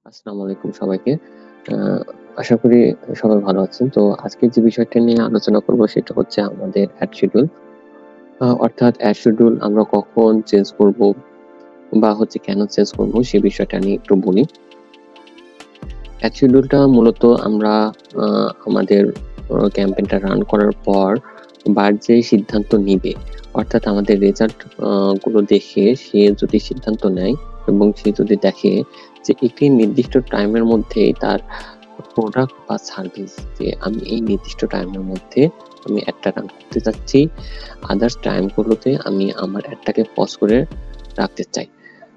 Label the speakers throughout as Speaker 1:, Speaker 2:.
Speaker 1: আসসালামু আলাইকুম সবাইকে। আ আশা করি সবাই ভালো আছেন। তো আজকে যে বিষয়টা নিয়ে আলোচনা করব সেটা হচ্ছে আমাদের অ্যাড শিডিউল। অর্থাৎ অ্যাড শিডিউল আমরা কখন চেঞ্জ করব বা হচ্ছে কেন চেঞ্জ করব সে বিষয়টা নিয়ে একটু বলি। অ্যাড শিডিউলটা মূলত আমরা আ আমাদের ক্যাম্পেইনটা রান করার পর বার যে সিদ্ধান্ত নিবে, অর্থাৎ আমাদের রেজাল্ট গুলো দেখে সে যদি সিদ্ধান্ত নেয় এবং সে যদি দেখে যে একটি নির্দিষ্ট টাইমের মধ্যেই তার প্রোডাক্ট বা সার্ভিস যে আমি এই নির্দিষ্ট টাইমের মধ্যে আমি অ্যাডটা রান করতে চাচ্ছি। আদার্স টাইমগুলোতে আমি আমার অ্যাডটাকে পজ করে রাখতে চাই।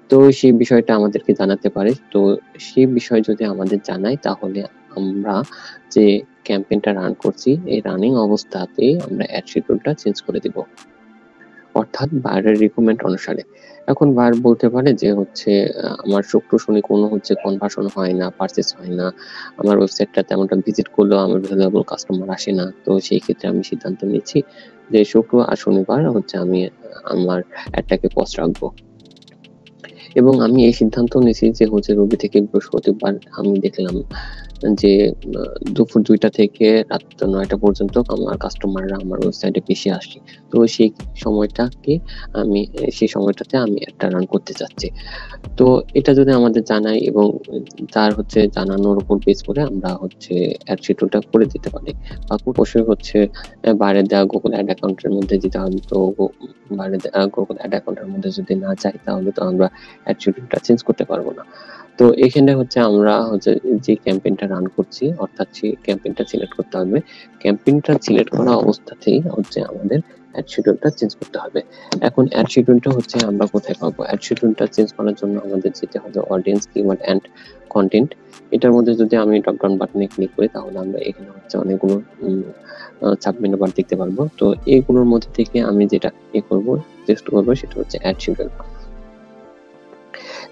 Speaker 1: তো সেই বিষয়টা আমাদেরকে জানাতে পারে। তো সেই বিষয় যদি আমাদের জানায় তাহলে আমরা যে ক্যাম্পেইনটা রান করছি এই রানিং অবস্থাতেই আমরা অ্যাড শিডিউলটা চেঞ্জ করে দিব। অর্থাৎ বায়ারের রিকোয়ারমেন্ট অনুসারে। এখন বায়ার বলতে পারে যে হচ্ছে আমার শুক্র, শনি কোনো হচ্ছে কনভার্সন হয় না, পারচেজ হয় না। আমার ওয়েবসাইটটা তেমনটা ভিজিট করলেও আমার ভ্যালুয়েবল কাস্টমার আসে না। তো সেই ক্ষেত্রে আমি সিদ্ধান্ত নিচ্ছি যে শুক্র আর শনিবার হচ্ছে আমি আমার অ্যাডটাকে পজ রাখবো। এবং আমি এই সিদ্ধান্ত নিয়েছি যে হচ্ছে রবি থেকে বৃহস্পতিবার আমি দেখলাম যে দুপুর ২টা থেকে রাত ৯টা পর্যন্ত আমার কাস্টমাররা আমার ওয়েবসাইটে বেশি আসে। তো সেই সেই সময়টাতে আমি একটা রান করতে চাচ্ছি। তো এটা যদি আমাদের জানায় এবং তার হচ্ছে জানানোর উপর বেস করে আমরা হচ্ছে অ্যাড শিডিউলটা করে দিতে পারি। অবশ্যই হচ্ছে বাইরে দেওয়া Google Ad অ্যাকাউন্টের মধ্যে যেতে হবে। তো বাইরে দেওয়া Google Ad অ্যাকাউন্টের মধ্যে যদি না যাই তাহলে তো আমরা অ্যাড শিডিউলটা চেঞ্জ করতে পারবো না। তো এখানে হচ্ছে আমরা হচ্ছে যে ক্যাম্পেইনটা রান করছি অর্থাৎ সেই ক্যাম্পেইনটা সিলেক্ট করতে হবে। ক্যাম্পেইনটা সিলেক্ট করা অবস্থাতেই হচ্ছে আমাদের অ্যাড শিডিউলটা চেঞ্জ করতে হবে। এখন অ্যাড শিডিউলটা হচ্ছে আমরা কোথায় পাবো? অ্যাড শিডিউলটা চেঞ্জ করার জন্য আমাদের যেতে হবে অডিয়েন্স, কিওয়ার্ড অ্যান্ড কনটেন্ট। এটার মধ্যে যদি আমি ড্রপ ডাউন বাটনে ক্লিক করি তাহলে আমরা এখানে হচ্ছে অনেকগুলো সাব মেনু বার দেখতে পারবো। তো এইগুলোর মধ্যে থেকে আমি যেটা চেষ্টা করবো সেটা হচ্ছে অ্যাড শিডিউল।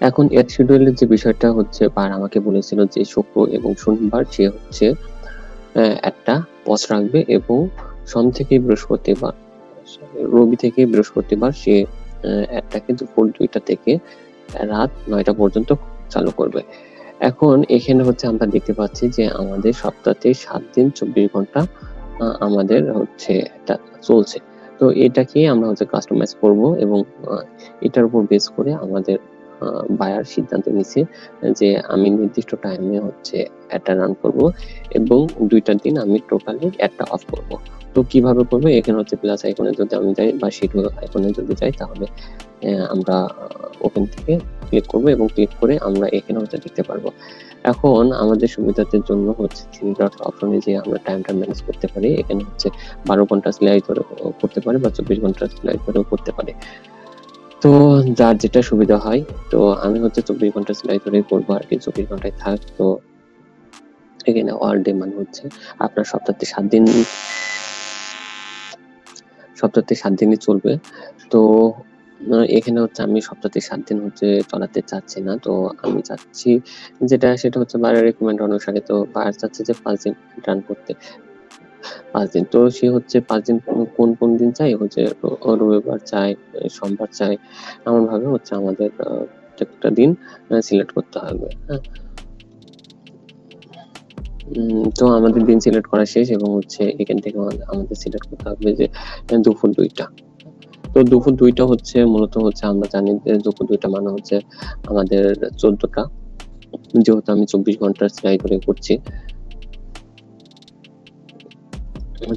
Speaker 1: এখন অ্যাড শিডিউলের যে বিষয়টা হচ্ছে আমাকে বলেছিল যে শুক্র এবং শনিবার সে হচ্ছে একটা পজ রাখবে এবং রবি থেকে বৃহস্পতিবার সে অ্যাডটাকে দুপুর ২টা থেকে রাত ৯টা পর্যন্ত চালু করবে। এখন এখানে হচ্ছে আমরা দেখতে পাচ্ছি যে আমাদের সপ্তাহে ৭ দিন ২৪ ঘন্টা আমাদের হচ্ছে এটা চলছে। তো এটাকেই আমরা হচ্ছে কাস্টমাইজ করব এবং এটার উপর বেস করে আমাদের বায়ার সিদ্ধান্ত নিছে যে আমি নির্দিষ্ট টাইমে হচ্ছে অ্যাডটা রান করব এবং ২টা দিন আমি টোটালি অ্যাডটা অফ করব। তো কিভাবে করব? এখানে হচ্ছে প্লাস আইকনে যদি আমি যাই বা শিডিউল আইকনে যদি যাই তাহলে আমরা ওখান থেকে ক্লিক করব এবং ক্লিক করে আমরা এখানে হচ্ছে দেখতে পারবো। এখন আমাদের সুবিধার্থের জন্য হচ্ছে 3 ডট অপশনে যেয়ে আমরা টাইমটা ম্যানেজ করতে পারি। এখানে হচ্ছে ১২ ঘন্টা স্লাইড ধরেও করতে পারি বা ২৪ ঘন্টা স্লাইড ধরেও করতে পারি। তো যার যেটা সুবিধা হয়। তো আমি হচ্ছে ২৪ ঘন্টা সেলাই ধরেই করবো আরকি। ২৪ ঘন্টায় থাক। তো এখানে অল ডে মানে হচ্ছে আপনার সপ্তাহে ৭ দিনই চলবে। তো এখানে হচ্ছে আমি সপ্তাহে ৭ দিন হচ্ছে চালাতে চাচ্ছি না। তো আমি চাচ্ছি সেটা হচ্ছে বায়ারের রিকোয়ারমেন্ট অনুসারে। তো বায়ার চাচ্ছে যে ৫ দিন রান করতে। ৫ দিন। তো সে হচ্ছে ৫ দিন কোন দিন চায়? হচ্ছে রবিবার চায়, সোমবার চায়। এমনভাবে হচ্ছে আমাদের প্রত্যেকটা দিন সিলেক্ট করতে হবে। হ্যাঁ? তো আমাদের দিন সিলেক্ট করা শেষ এবং হচ্ছে এখান থেকে আমাদের সিলেক্ট করতে হবে যে দুপুর ২টা। তো দুপুর ২টা হচ্ছে মূলত হচ্ছে আমরা জানি যে দুপুর ২টা মানে হচ্ছে আমাদের ১৪টা। যেহেতু আমি ২৪ ঘন্টার সেলাই করে করছি।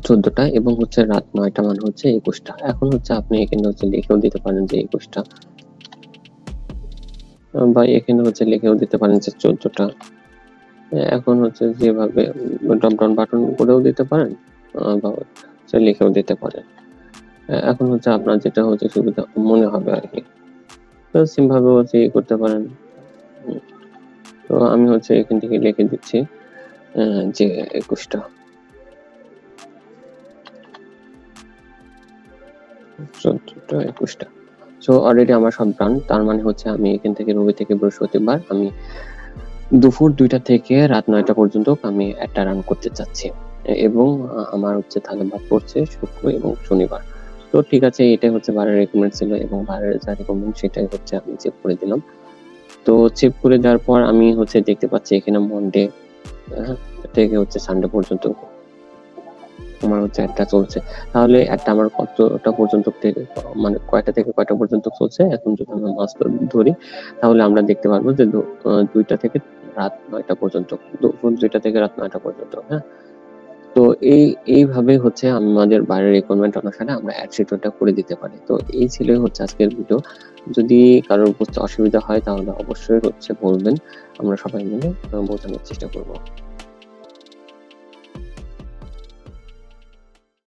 Speaker 1: ১৪টা এবং হচ্ছে রাত ৯টা মানে হচ্ছে ২১টা। এখন হচ্ছে আপনি এখানে হচ্ছে লিখেও দিতে পারেন যে ২১টা বা এখানে হচ্ছে লিখেও দিতে পারেন যে ১৪টা। এখন হচ্ছে যেভাবে ড্রপ ডাউন বাটন করেও দিতে পারেন বা হচ্ছে লিখেও দিতে পারেন। এখন হচ্ছে আপনার যেটা হচ্ছে সুবিধা মনে হবে আরকি। তো সেম ভাবে হচ্ছে করতে পারেন। তো আমি হচ্ছে এখান থেকে লিখে দিচ্ছি যে ২১টা। ১৪টা ২১টা। সো অলরেডি আমার সব ডান। তার মানে হচ্ছে আমি এখান থেকে রবি থেকে বৃহস্পতিবার আমি দুপুর ২টা থেকে রাত ৯টা পর্যন্ত আমি একটা রান করতে চাচ্ছি। এবং আমার হচ্ছে তাহলে বাদ পড়ছে শুক্র এবং শনিবার। তো ঠিক আছে, এটাই হচ্ছে বারের রিকোয়ারমেন্ট ছিল এবং বারের যা রিকোয়ারমেন্ট সেটাই হচ্ছে আমি চেক করে দিলাম। তো চেক করে দেওয়ার পর আমি হচ্ছে দেখতে পাচ্ছি এখানে মনডে থেকে হচ্ছে সানডে পর্যন্ত আমার হচ্ছে অ্যাডটা চলছে। তাহলে অ্যাডটা আমার কতটা পর্যন্ত মানে কয়টা থেকে কয়টা পর্যন্ত চলছে, এখন যদি আমরা মাস ধরি তাহলে আমরা দেখতে পারবো যে 2টা থেকে রাত 9টা পর্যন্ত, দুপুর 2টা থেকে রাত 9টা পর্যন্ত। হ্যাঁ, তো এইভাবে হচ্ছে আমাদের বাইরের রিকোয়ারমেন্ট অনুসারে আমরা অ্যাড শিডিউলটা করে দিতে পারি। তো এই ছিল হচ্ছে আজকের ভিডিও। যদি কারোর বুঝতে অসুবিধা হয় তাহলে অবশ্যই হচ্ছে বলবেন, আমরা সবাই মিলে বোঝানোর চেষ্টা করব।